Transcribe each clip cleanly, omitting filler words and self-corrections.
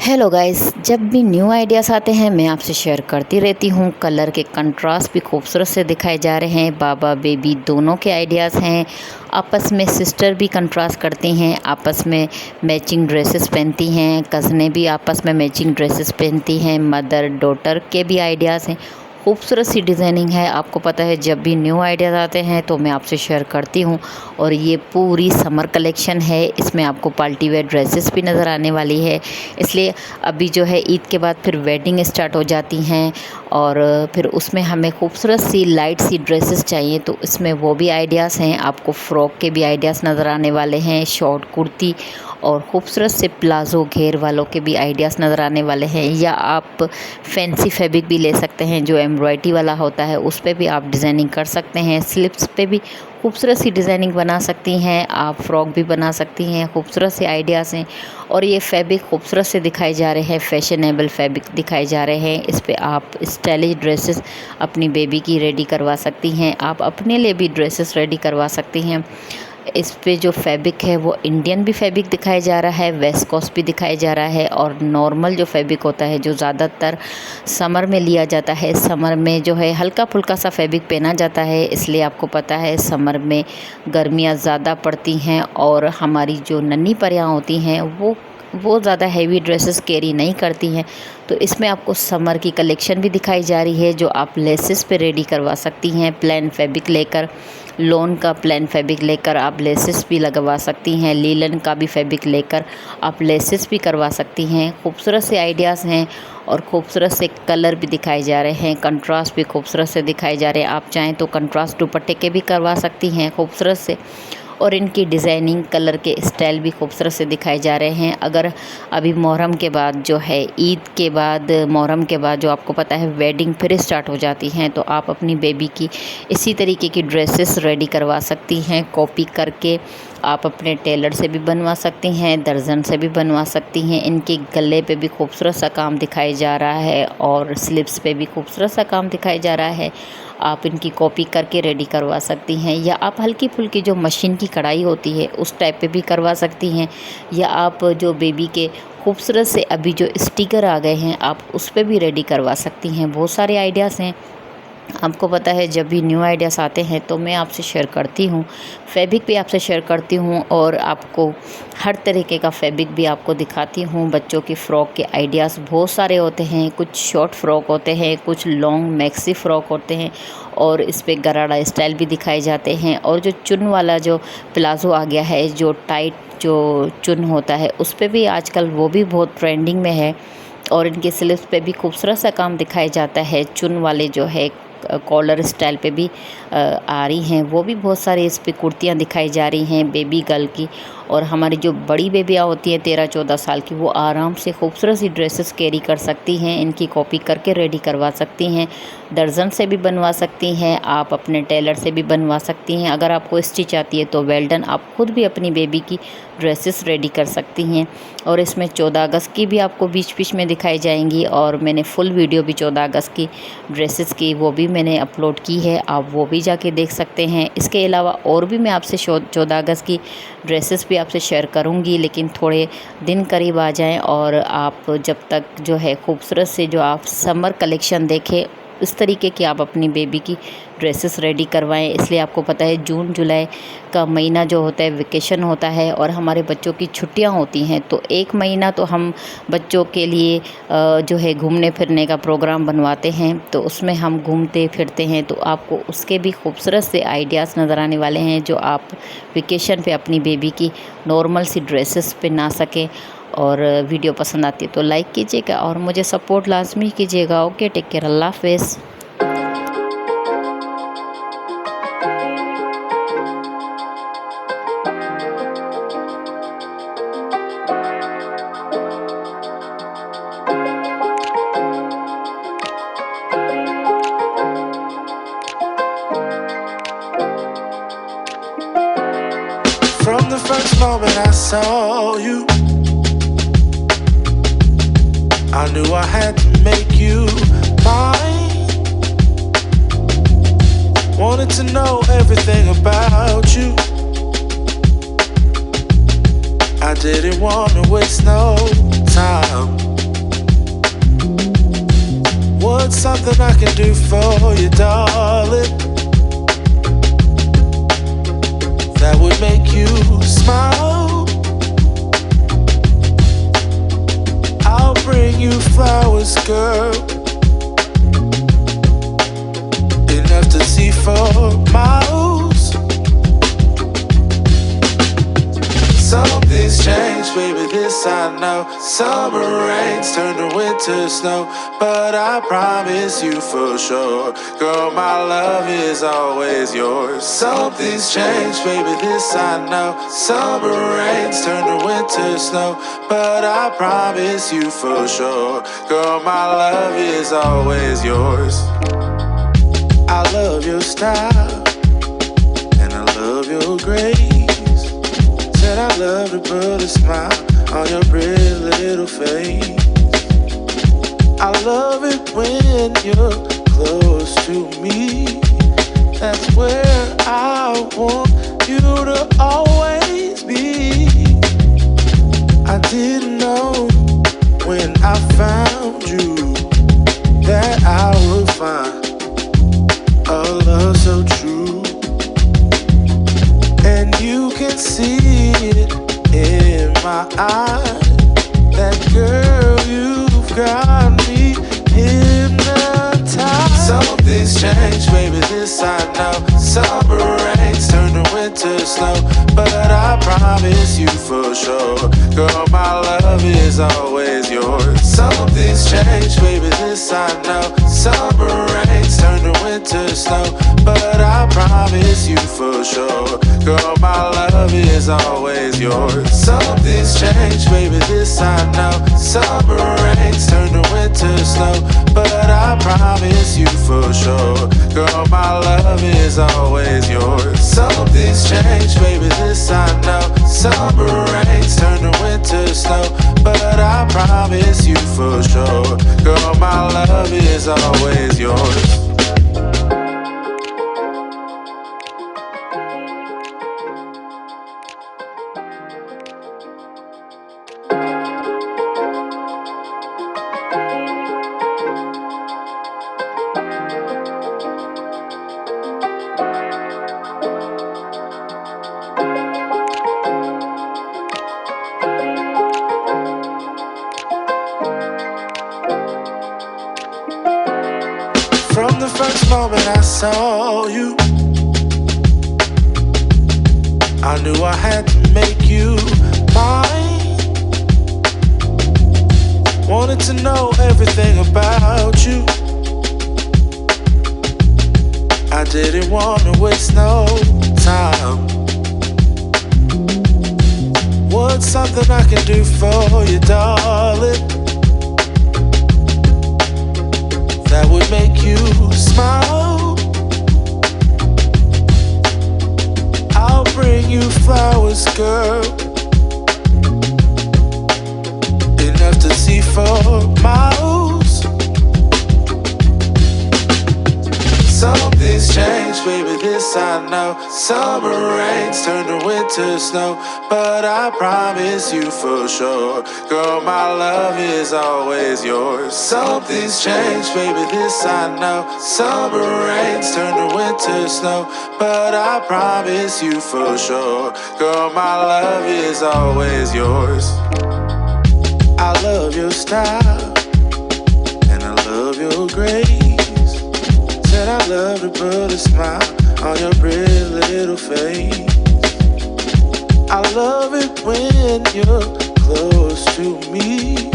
Hello guys, जब भी new ideas आते हैं मैं आपसे शेयर करती रहती हूँ। कलर के कंट्रास्ट भी खूबसूरत से दिखाए जा रहे हैं। बाबा बेबी दोनों के आइडियाज़ हैं। आपस में सिस्टर भी कंट्रास्ट करती हैं, आपस में मैचिंग ड्रेसेस पहनती हैं। कज़नें भी आपस में मैचिंग ड्रेसेस पहनती हैं। मदर डॉटर के भी आइडियाज़ हैं। खूबसूरत सी डिज़ाइनिंग है। आपको पता है जब भी न्यू आइडियाज़ आते हैं तो मैं आपसे शेयर करती हूँ। और ये पूरी समर कलेक्शन है। इसमें आपको पार्टी वेयर ड्रेसेस भी नज़र आने वाली है। इसलिए अभी जो है ईद के बाद फिर वेडिंग स्टार्ट हो जाती हैं और फिर उसमें हमें खूबसूरत सी लाइट सी ड्रेसेस चाहिए, तो इसमें वो भी आइडियाज़ हैं। आपको फ़्रॉक के भी आइडियाज़ नज़र आने वाले हैं, शॉर्ट कुर्ती और ख़ूबसूरत से प्लाज़ो घेर वालों के भी आइडियाज़ नज़र आने वाले हैं। या आप फैंसी फैब्रिक भी ले सकते हैं, जो एम्ब्रॉयडरी वाला होता है उस पे भी आप डिज़ाइनिंग कर सकते हैं। स्लिप्स पे भी खूबसूरत सी डिज़ाइनिंग बना सकती हैं, आप फ्रॉक भी बना सकती हैं। खूबसूरत से आइडियाज़ हैं और ये फैब्रिक खूबसूरत से दिखाए जा रहे हैं, फैशनेबल फैब्रिक दिखाए जा रहे हैं। इस पे आप स्टाइलिश ड्रेसेस अपनी बेबी की रेडी करवा सकती हैं, आप अपने लिए भी ड्रेसेस रेडी करवा सकती हैं। इस पे जो फैब्रिक है वो इंडियन भी फैब्रिक दिखाया जा रहा है, वेस्ट कोस्ट भी दिखाया जा रहा है और नॉर्मल जो फैब्रिक होता है जो ज़्यादातर समर में लिया जाता है। समर में जो है हल्का फुल्का सा फैब्रिक पहना जाता है, इसलिए आपको पता है समर में गर्मियाँ ज़्यादा पड़ती हैं और हमारी जो नन्ही परियां होती हैं वो ज़्यादा हैवी ड्रेसेस कैरी नहीं करती हैं। तो इसमें आपको समर की कलेक्शन भी दिखाई जा रही है, जो आप लेसेस पे रेडी करवा सकती हैं। प्लेन फैब्रिक लेकर, लॉन का प्लेन फैब्रिक लेकर आप लेसेस भी लगवा सकती हैं। लीलन का भी फैब्रिक लेकर आप लेसेस भी करवा सकती हैं। खूबसूरत से आइडियाज़ हैं और खूबसूरत से कलर भी दिखाए जा रहे हैं, कंट्रास्ट भी खूबसूरत से दिखाए जा रहे हैं। आप चाहें तो कंट्रास्ट दुपट्टे के भी करवा सकती हैं खूबसूरत से। और इनकी डिज़ाइनिंग, कलर के स्टाइल भी खूबसूरत से दिखाए जा रहे हैं। अगर अभी मुहर्रम के बाद जो है, ईद के बाद, मुहर्रम के बाद जो आपको पता है वेडिंग फिर स्टार्ट हो जाती हैं, तो आप अपनी बेबी की इसी तरीके की ड्रेसेस रेडी करवा सकती हैं। कॉपी करके आप अपने टेलर से भी बनवा सकती हैं, दर्जन से भी बनवा सकती हैं। इनके गले पे भी खूबसूरत सा काम दिखाया जा रहा है और स्लिप्स पे भी खूबसूरत सा काम दिखाया जा रहा है। आप इनकी कॉपी करके रेडी करवा सकती हैं, या आप हल्की फुल्की जो मशीन की कढ़ाई होती है उस टाइप पे भी करवा सकती हैं। या आप जो बेबी के खूबसूरत से अभी जो स्टिकर आ गए हैं आप उस पे भी रेडी करवा सकती हैं। बहुत सारे आइडियाज़ हैं। आपको पता है जब भी न्यू आइडियाज़ आते हैं तो मैं आपसे शेयर करती हूँ, फैब्रिक भी आपसे शेयर करती हूँ और आपको हर तरीके का फैब्रिक भी आपको दिखाती हूँ। बच्चों की फ़्रॉक के आइडियाज़ बहुत सारे होते हैं, कुछ शॉर्ट फ्रॉक होते हैं, कुछ लॉन्ग मैक्सी फ़्रॉक होते हैं और इस पे गरारा स्टाइल भी दिखाए जाते हैं। और जो चुन वाला जो प्लाज़ो आ गया है, जो टाइट जो चुन होता है उस पे भी आजकल वो भी बहुत ट्रेंडिंग में है। और इनके स्लीव्स पे भी खूबसूरत सा काम दिखाया जाता है। चुन वाले जो है कॉलर स्टाइल पे भी आ रही हैं, वो भी बहुत सारी इस पे कुर्तियाँ दिखाई जा रही हैं बेबी गर्ल की। और हमारी जो बड़ी बेबियाँ होती हैं 13-14 साल की, वो आराम से खूबसूरत सी ड्रेसेस कैरी कर सकती हैं। इनकी कॉपी करके रेडी करवा सकती हैं, दर्जन से भी बनवा सकती हैं, आप अपने टेलर से भी बनवा सकती हैं। अगर आपको स्टिच आती है तो वेल डन, आप खुद भी अपनी बेबी की ड्रेसेस रेडी कर सकती हैं। और इसमें 14 अगस्त की भी आपको बीच बीच में दिखाई जाएंगी और मैंने फुल वीडियो भी 14 अगस्त की ड्रेसेस की वो भी मैंने अपलोड की है, आप वो भी जाके देख सकते हैं। इसके अलावा और भी मैं आपसे 14 अगस्त की ड्रेसेस भी आपसे शेयर करूंगी, लेकिन थोड़े दिन करीब आ जाएं और आप जब तक जो है खूबसूरत से जो आप समर कलेक्शन देखें इस तरीके की आप अपनी बेबी की ड्रेसेस रेडी करवाएं। इसलिए आपको पता है जून जुलाई का महीना जो होता है वेकेशन होता है और हमारे बच्चों की छुट्टियां होती हैं, तो एक महीना तो हम बच्चों के लिए जो है घूमने फिरने का प्रोग्राम बनवाते हैं, तो उसमें हम घूमते फिरते हैं। तो आपको उसके भी खूबसूरत से आइडियाज़ नज़र आने वाले हैं, जो आप वेकेशन पे अपनी बेबी की नॉर्मल सी ड्रेसेस पहना सकें। और वीडियो पसंद आती है तो लाइक कीजिएगा और मुझे सपोर्ट लाजमी कीजिएगा। ओके, टेक केयर, अल्लाह हाफ़िज़। From the first moment I saw you, I knew I had to make you mine. Wanted to know everything about you. I didn't want to waste no time. something I can do for you, darling, that would make you smile? I'll bring you flowers, girl, enough to see for miles. Something's changed, baby, this I know. Summer rains turn to winter snow, but I promise you for sure, girl, my love is always yours. Something's changed, baby, this I know. Summer rains turn to winter snow, but I promise you for sure, girl, my love is always yours. I love your style, and I love your grace. Said I love to put a smile on your pretty little face. I love it when you're close to me. That's where I want you to always be. I didn't know when I found you that I would find a love so true. And you can see it in my eyes, that girl, you've got me hypnotized. Something's changed, baby, this I know. Summer rains turn to winter snow, but I promise you for sure, girl, my love is always yours. Something's changed, baby, this I know. Summer rains turn to winter snow, but I promise you for sure, girl, my love is always yours. Something's changed, baby, this I know. Summer rains turn to winter snow, but I promise you for sure, girl, my love is always yours. Something's changed, baby, this I know. Summer rains turn to winter snow, but I promise you for sure, girl, my love is always yours. From the first moment I saw you, I knew I had to make you mine. Wanted to know everything about you. I didn't want to waste no time. What's something I can do for you, darling, that would make you smile? I'll bring you flowers, girl, enough to see for miles. Something's changed, baby, this I know. Summer rains turn to winter snow, but I promise you for sure, girl, my love is always yours. Something's changed, baby, this I know. Summer rains turn to winter snow, but I promise you for sure, girl, my love is always yours. I love your style, and I love your grace. Said I love to put a smile on your pretty little face. I love it when you're close to me.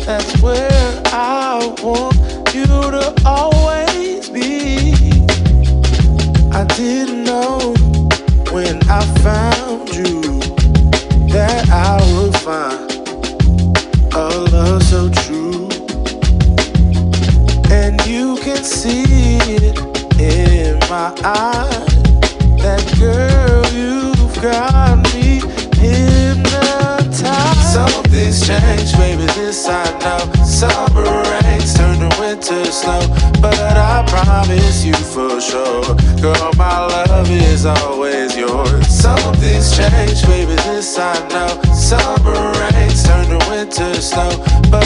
That's where I want you to always be. I didn't know when I found you that I would find a love so true. And you can see it in my eyes, that girl, you've got me hypnotized. Something's changed, baby, this I know. Summer rains turn to winter snow, but I promise you for sure, girl, my love is always yours. Something's changed, baby, this I know. Summer rains turn to winter snow, but